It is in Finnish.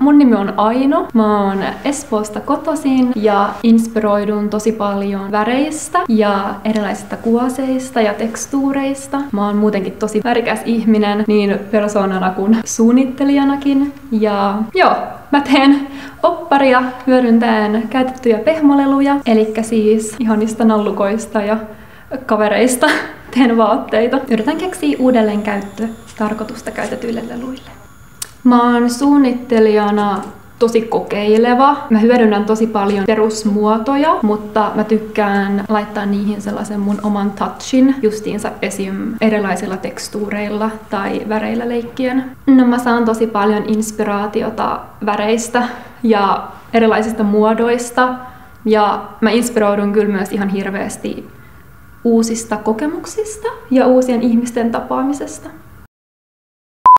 Mun nimi on Aino. Mä oon Espoosta kotoisin ja inspiroidun tosi paljon väreistä ja erilaisista kuvaseista ja tekstuureista. Mä oon muutenkin tosi värikäs ihminen niin persoonana kuin suunnittelijanakin. Ja joo, mä teen opparia hyödyntäen käytettyjä pehmoleluja, eli siis ihanista nallukoista ja kavereista teen vaatteita. Yritän keksiä uudelleen käyttötarkoitusta käytetyille leluille. Mä oon suunnittelijana tosi kokeileva. Mä hyödynnän tosi paljon perusmuotoja, mutta mä tykkään laittaa niihin sellaisen mun oman touchin, justiinsa esim. Erilaisilla tekstuureilla tai väreillä leikkien. No mä saan tosi paljon inspiraatiota väreistä ja erilaisista muodoista. Ja mä inspiroidun kyllä myös ihan hirveästi uusista kokemuksista ja uusien ihmisten tapaamisesta.